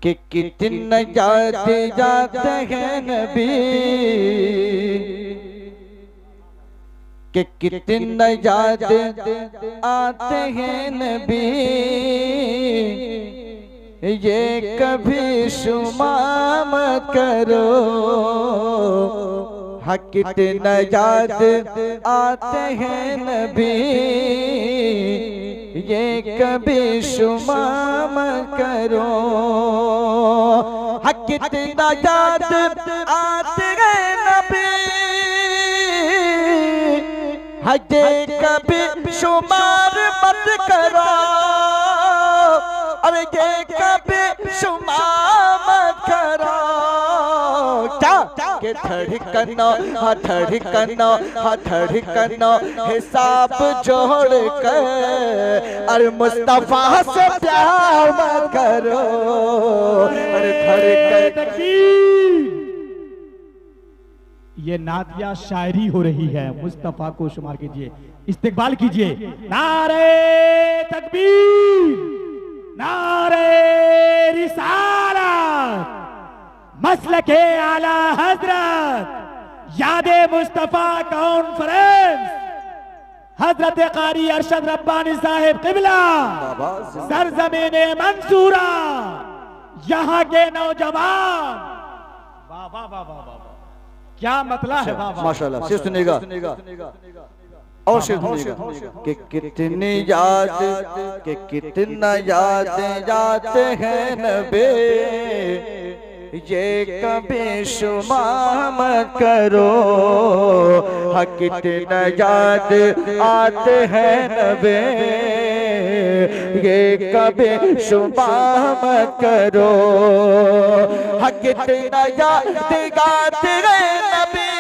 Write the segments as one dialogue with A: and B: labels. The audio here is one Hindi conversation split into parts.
A: कि कितने जाते जाते हैं नबी, कि कितने जाते आते हैं नबी, ये कभी शुमार मत करो। हाँ कितने जाते आते हैं नबी, ये कभी शुमार मत करो। हाँ कितना याद आते हैं नबी, हाँ ये कभी शुमार मत करो। अरे ये कभी शुमार मत करो। क्या के धड़कनो हाँ धड़कनो हाँ धड़कनो हिसाब जोड़ कर, अरे मुस्तफा से प्यार मत करो। अरे धड़कन
B: ये नातिया शायरी हो रही है, मुस्तफा को शुमार कीजिए, इस्तिकबाल कीजिए। नारे तकबीर, नारे रिसालत, मसलके आला हजरत, यादे मुस्तफा कॉन्फ्रेंस, हजरत कारी अरशद रब्बानी साहिब किबला, सरजमीने मंसूरा, यहाँ के नौजवान। वाह वाह वाह वाह वाह, क्या मतलब है बाबा,
A: माशाल्लाह। शेर सुनेगा और शेर सुनेगा कि कितनी याद कि कितना याद जाते हैं नबी, ये कभी शुमार मत करो। हाँ कितना याद आते हैं नबी, ये कभी शुमार मत करो। हाँ कितना याद गाते हैं नबी,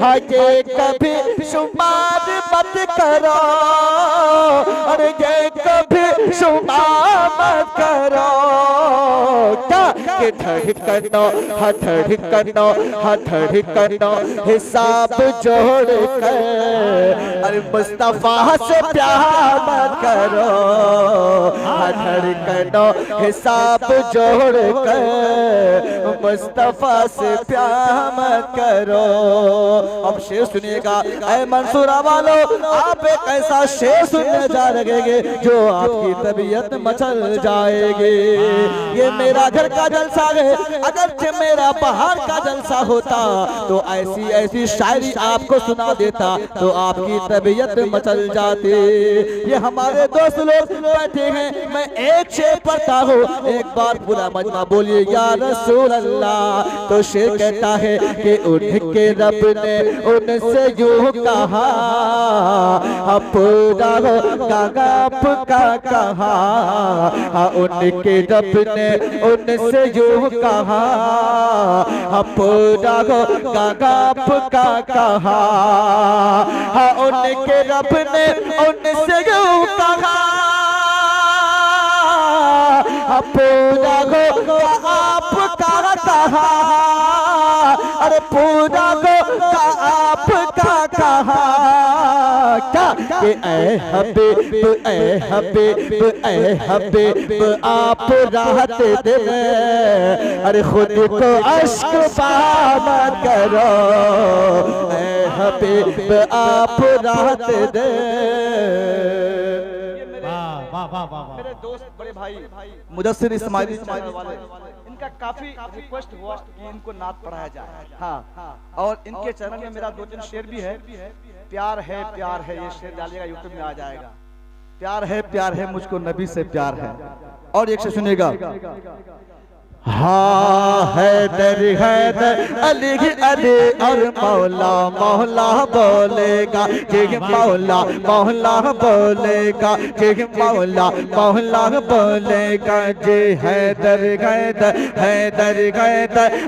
A: हाँ ये कभी शुमार मत करो। अरे ये कभी शुमार मत करो। क्या कि धड़कनो हाँ धड़कनो हाँ धड़कनो हिसाब जोड़ कर, अरे मुस्तफा से प्यार मत करो। हाँ धड़कनो हिसाब जोड़ कर, मुस्तफा से प्यार मत करो। अब शेर सुनिएगा ऐ मंसूरा वालों, आप एक ऐसा शेर सुनने जा लगेंगे जो आपकी तबीयत मचल जाएगी। ये मेरा घर का जलसा है, अगर मेरा बाहर का जलसा होता तो ऐसी ऐसी शायरी आपको सुना देता तो आपकी तबीयत मचल जाती। ये हमारे दोस्त लोग बैठे हैं, मैं एक शेर पढ़ता हूँ, एक बार पूरा मजमा बोलिए या रसूल अल्लाह। तो शेर कहता है कि उनके रब ने उनसे यूं कहा, पूरा गाप का कहा। उनके रब ने उनसे यूं कहा, पूरा गाप का कहा। उनके रब ने उनसे यूं कहा, पूरा गाप का कहा। अरे पूरा आप का कहा। क्या कि ऐ हबीब आप राहत दे, अरे खुद को अश्क मत करो। ऐ हबीब आप राहत दे। मेरे दोस्त बड़े भाई मुदस्सिर इस्माइली वाले, इनका काफी रिक्वेस्ट हुआ कि इनको नात पढ़ाया जाए। हाँ और इनके चैनल में मेरा 2-3 शेर भी है। प्यार है ये शेर डालिएगा, यूट्यूब में आ जाएगा। प्यार है मुझको नबी से प्यार है। और एक शेर सुनिएगा, हाँ हैदर अली अली और मौला मौला बोलेगा, जे मौला मौला बोलेगा, जे मौला मौला बोलेगा। जे हैदर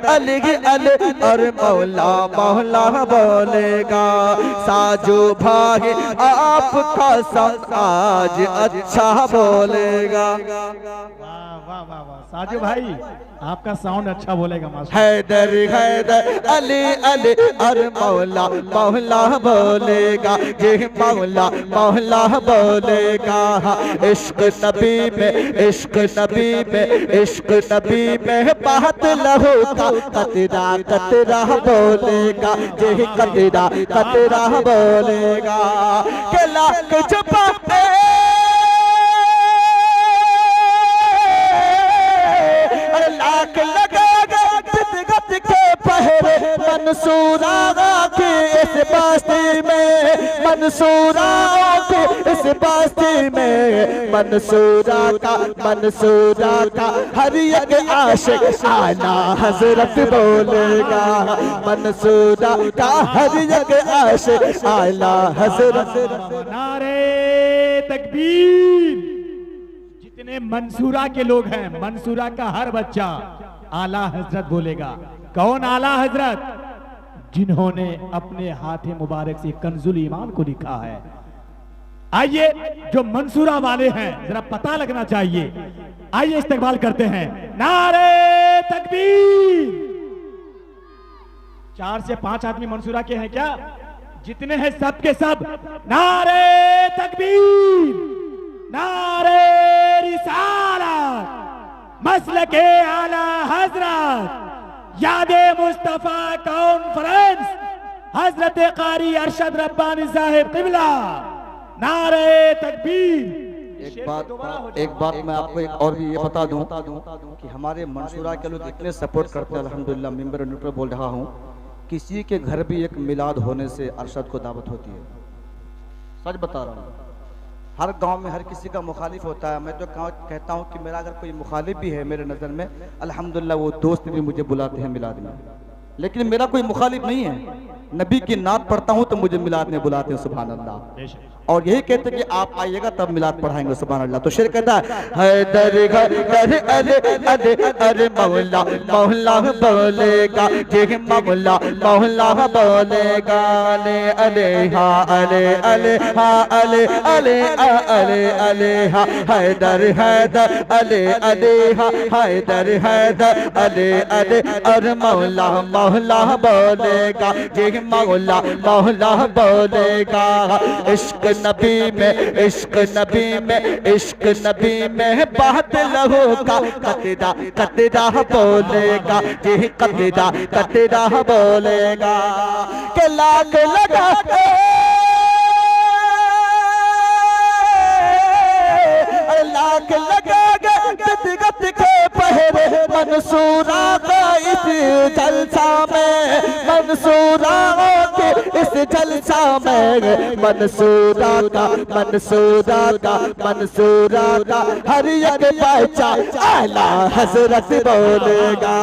A: अली अली और मौला मौला बोलेगा। साजू भाई आपका संग आज अच्छा बोलेगा।
B: वाह वाह वाह, साजू भाई आपका साउंड अच्छा बोलेगा मास्टर।
A: हैदर हैदर अली अली और मौला मौला बोलेगा, ये मौला मौला बोलेगा। इश्क नबी में इश्क नबी में इश्क नबी में बात लहू का कतरा कतरा बोलेगा, ये कतरा कतरा बोलेगा। के लाख छुपा लाख लगागा गत के पहरे मंसूरा की इस बस्ती में, मंसूरा की इस बस्ती में। मंसूरा का हर एक आशिक आला हजरत बोलेगा, मंसूरा का हर एक आशिक आला हजरत।
B: नारे तकबीर। जितने मंसूरा के लोग हैं, मंसूरा का हर बच्चा आला हजरत बोलेगा। कौन आला हजरत? जिन्होंने अपने हाथ मुबारक से कंजुल ईमान को लिखा है। आइए जो मंसूरा वाले हैं जरा पता लगना चाहिए। आइए इस्तेमाल करते हैं। नारे तकबीर। 4 से 5 आदमी मंसूरा के हैं क्या? जितने हैं सब के सब नारे तकबीर, नारे रिसालत, मसलके आला हजरत, यादे मुस्तफा कॉन्फ्रेंस, हजरत कारी अरशद रब्बानी साहिब किबला। नारे तकबीर।
A: एक बात मैं आपको एक और भी ये बता दूं कि हमारे मंसूरा के लोग इतने सपोर्ट करते हैं अल्हम्दुलिल्लाह। मेंबर न्यूट्रल बोल रहा हूं, किसी के घर भी एक मिलाद होने से अरशद को दावत होती है। सच बता रहा हूं। हर गांव में हर किसी का मुखालिफ होता है। मैं तो कहता हूं कि मेरा अगर कोई मुखालिफ भी है मेरे नज़र में, अल्हम्दुलिल्लाह वो दोस्त भी मुझे बुलाते हैं मिलाद में। लेकिन मेरा कोई मुखालिफ नहीं है। नबी की नात पढ़ता हूं तो मुझे मिलाद में बुलाते हैं, सुभान अल्लाह। और यही कहते हैं कि आप आइएगा तब मिलाद पढ़ाएंगे, सुभान अल्लाह। तो शेर कहता है हैदर हैदर अरे अरे अरे मौला मौला बोलेगा, ये मौला मौला बोलेगा। अले अले हा अले अले हा अले अले अले अले हा हैदर हैदर अले अले हा हैदर हैदर अले अले और मौला मौला बोलेगा, ये मौला मौला बोलेगा। इश्क नबी में इश्क नबी में इश्क नबी में बात लहू का कतरा कतरा बोलेगा, ये कतरा कतरा बोलेगा। के लाख लगा लाख लगागा गत के पहरे मंसूरा का इस जलसा में, मंसूरा के इस जलसा में। मंसूरा का हर एक बच्चा आला हजरत बोलेगा,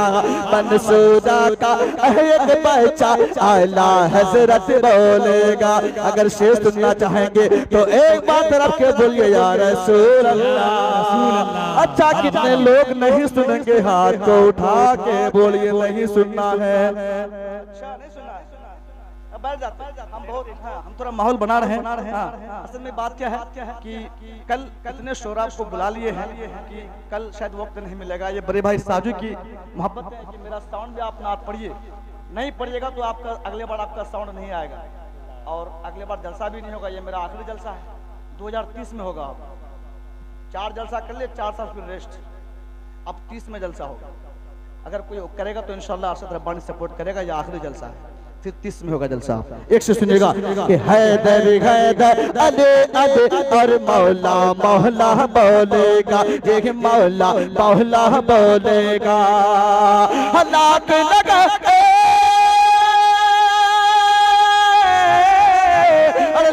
A: मंसूरा का हर एक बच्चा आला हजरत बोलेगा। अगर शेर सुनना चाहेंगे तो एक बात रख के बोलिए या रसूल अल्लाह। अच्छा कितने लोग नहीं सुनेंगे? हाथ को उठा के बोलिए नहीं सुनना है। अच्छा नहीं सुना है? अब बैठ जाते हैं। हम बहुत हम थोड़ा माहौल बना रहे हैं। असल में बात क्या है कि कल कितने शोरा को बुला लिए हैं कि कल शायद वक्त नहीं मिलेगा। ये बड़े भाई साजू की मोहब्बत है कि मेरा साउंड भी आप नात पढ़िए, नहीं पढ़िएगा तो आपका अगले बार आपका साउंड नहीं आएगा और अगले बार जलसा भी नहीं होगा। ये मेरा आखिरी जलसा है, 2030 में होगा। 4 जलसा कर ले, 4 साल फिर रेस्ट, अब 30 में जलसा होगा। अगर कोई करेगा तो इंशाल्लाह अरशद रब्बानी सपोर्ट करेगा। ये आखिरी जलसा है, फिर 30 में होगा जलसा। एक से सुनिएगा कि हैदर हैदर अले अले और मौला मौला बोलेगा, ये मौला मौला बोलेगा। लाख लगा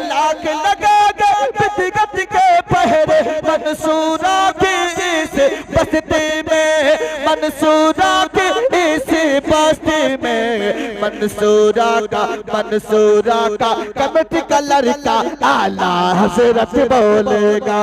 A: लाख लगा गत के पहरे मंसूरा की इस बस्ती में, मंसूरा की इस बस्ती में। मंसूरा का कमेटी का लड़का आला हजरत बोलेगा।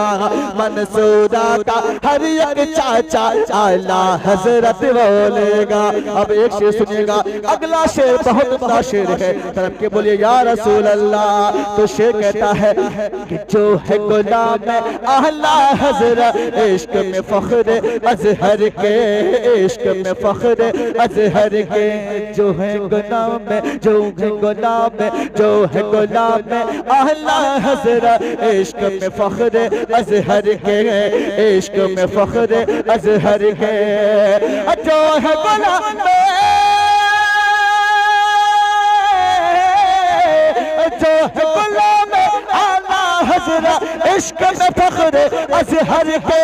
A: मंसूरा का हर एक चाचा आला हजरत बोलेगा। अब एक शेर सुनिएगा, अगला शेर बहुत बड़ा शेर है, तरफ के बोलिए या रसूल अल्लाह। तो शेर कहता है कि जो है गुलाम आला हजरत, इश्क में फख्र अजहर के, इश्क में फख्र अजहर के। जो है गुलाम, जो है गुलाम, जो है गुलाम आला हजरत, इश्क में फख्र अजहर के, इश्क में फख्र अजहर के। जो है गुलाम, जो है गुलाम आला हजरत, इश्क में फख्र अजहर के,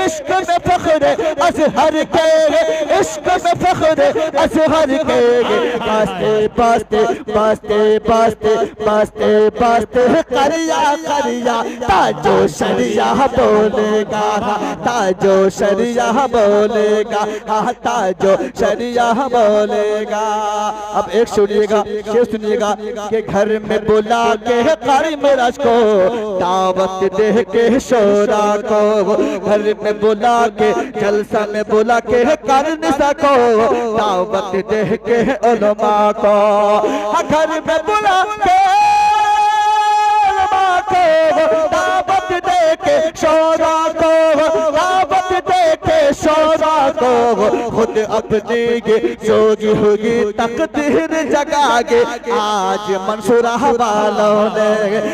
A: इश्क में फख्र अजहर के, इश्क में फख्र अजहर के। बास्ते बास्ते बास्ते बास्ते बास्ते बास्ते करिया करिया ताजो शरिया बोलेगा, ताजो शरिया बोलेगा, हाँ ताजो शरिया बोलेगा। अब एक सुनिएगा, शेर सुनिएगा कि घर में बुला के कारी मेराज को, दावत दे के शोरा को, घर में बुला के जलसा में बुला के करने सको, दावत दे के उलमा को, घर में बुला के उलमा को, दावत दे के शोरा को, दावत दे के शोरा को। खुद अपनी जोगी होगी तकदीर जगागे, आज मंसूरा वालों ने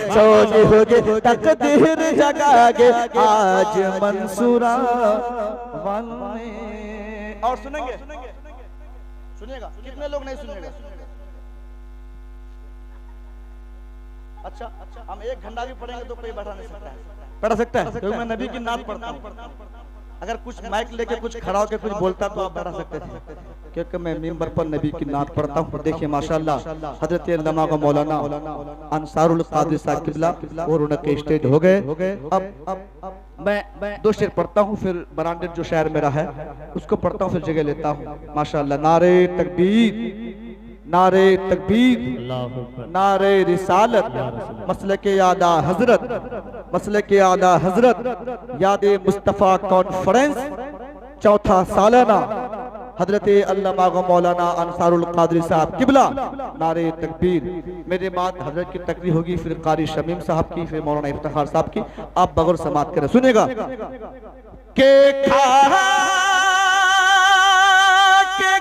A: जोगी होगी तकदीर जगागे, आज मंसूरा वालों ने। और सुनेंगे, सुनिएगा, कितने लोग नहीं सुनेगा? अच्छा, हम एक घंटा भी पढ़ेंगे तो कोई बैठा नहीं सकता है, पढ़ा सकता है, क्योंकि मैं नबी की नात पढ़ता हूँ। अगर कुछ माइक लेके कुछ खड़ा होकर कुछ बोलता तो आप बैठा सकते थे, क्योंकि मैं मिंबर पर नबी की नात पढ़ता हूँ। देखिए माशाल्लाह हजरत अल्लामा का मौलाना अंसारुल कादरी साहब किबला और उनके स्टेज हो गए। अब मैं दो शेर पढ़ता हूँ, फिर बरांडे जो शायर मेरा है उसको पढ़ता हूँ, फिर जगह लेता हूँ। माशाल्लाह, नारे तकबीर, नारे तकबीर, नारे रिसालत, मसले के यादा हजरत, मसले के यादा हजरत, यादे मुस्तफ़ा कॉन्फ्रेंस चौथा सालाना, हजरत अल्लामा मौलाना अंसारुल कादरी साहब किबला, नारे तकबीर। मेरे बाद हजरत की तकरीर होगी, फिर कारी शमीम साहब की, फिर मौलाना इफ्तिखार साहब की। आप बगैर समात करें, सुनेगा के खा के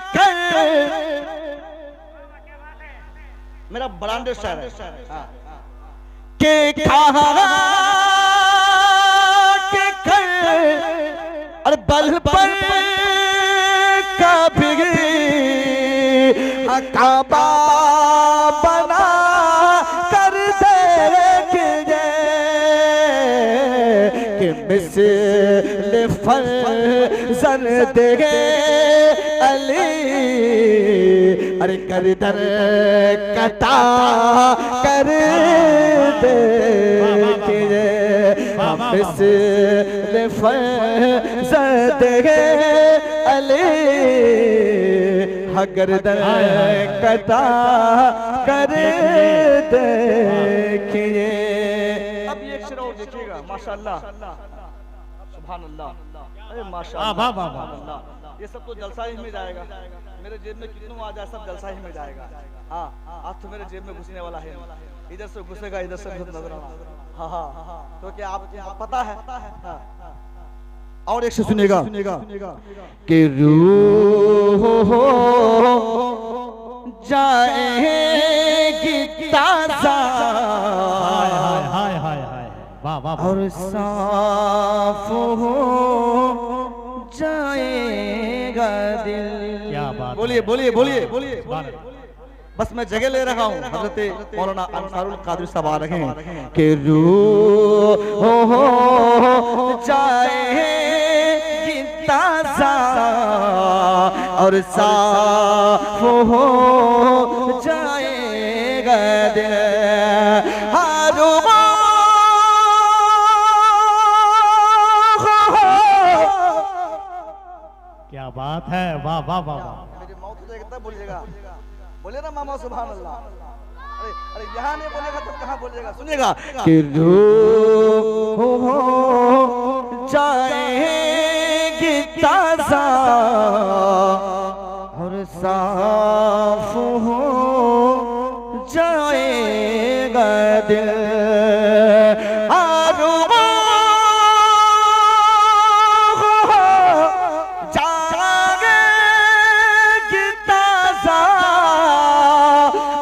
A: मेरा बरांडे शायर है के खा के अरे बल पर कभी काबा बना कर देखिए कि मिसल फर्जन देगे अली, अरे कर दर कता कर देखिए मिसल फर्जन देगे अली, गर्दन कटा कर देखिए। अब ये शेर और देखिएगा, माशाल्लाह सुभान अल्लाह, अरे माशाल्लाह, ये सब तो जलसा ही में जाएगा। मेरे जेब में कितनों आ जाए सब जलसा ही में जाएगा। हाँ, आज तो मेरे जेब में घुसने वाला है, इधर से घुसेगा इधर से नजर आना। हाँ हाँ, तो क्या आप पता है। और एक से सुनेगा कि रूह जाएगी ताज़ा और साफ हो जाएगा दिल।
B: क्या बात,
A: बोलिए बोलिए बोलिए बोलिए। बस मैं जगह ले रहा हूँ, हजरत मौलाना अंसारुल कादरी साहब आ रहे हैं कि रूह हो जाएगी ताज़ा और साफ हो जाएगा दिल।
B: क्या बात है, वाह वाह वाह वाह।
A: मेरी मौत हो जाएगी तब बोलिएगा। बोले ना मामा सुभान अल्लाह। अरे अरे यहाँ नहीं बोलेगा तो कहाँ बोलेगा? सुनिएगा कि रूह हो जाएगी ताज़ा और साफ हो जाएगा दिल।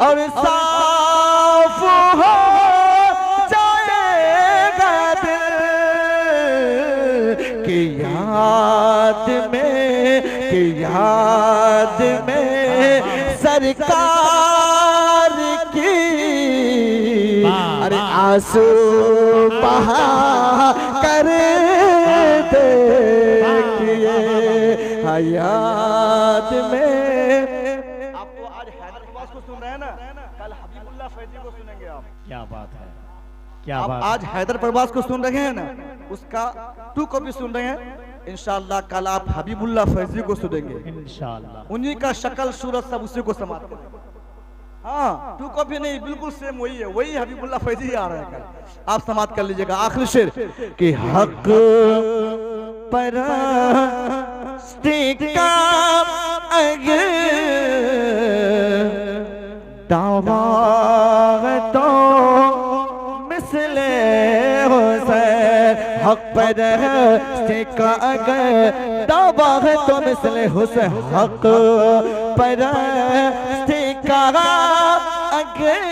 A: और साफ हो जाएगा दिल की याद में सरकार की अरे आंसू बहा कर देखिए याद में। सुन रहे हैं ना, कल हबीबुल्लाह फैजी को सुनेंगे आप।
B: क्या बात है, क्या
A: आप
B: बात
A: आज हैदर परवाज को सुन रहे हैं ना, उसका 2 कॉपी सुन रहे हैं। इंशाअल्लाह कल आप हबीबुल्लाह फैजी को सुनेंगे इंशाअल्लाह। उन्हीं का शक्ल सूरत सब उसी को समाप्त करेंगे। हाँ 2 कॉपी नहीं, बिल्कुल सेम वही है, वही हबीबुल्लाह फैजी आ रहे हैं कल। आप समाप्त कर लीजिएगा। आखिरी शेर कि हक पर दावा तो मिसले हुसैन हक पर का अगर दावा है तो मिसले हुसैन हक पर का अगर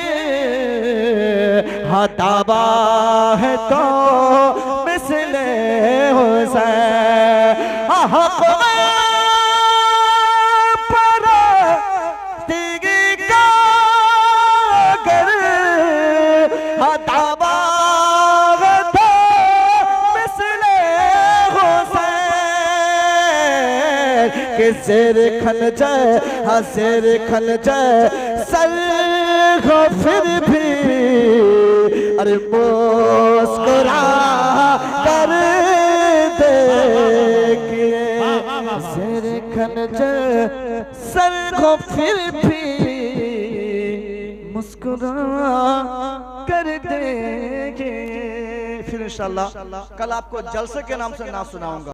A: हाँ दावा है तो मिसले हुसैन हक के शेर खन जाए, हाँ शेर खन जाए सर हो फिर भी अरे मुस्कुरा कर देखिए। शेर खन जाए सर हो फिर भी मुस्कुरा कर देखिए। फिर इंशाल्लाह कल आपको जलसे के नाम से ना सुनाऊंगा।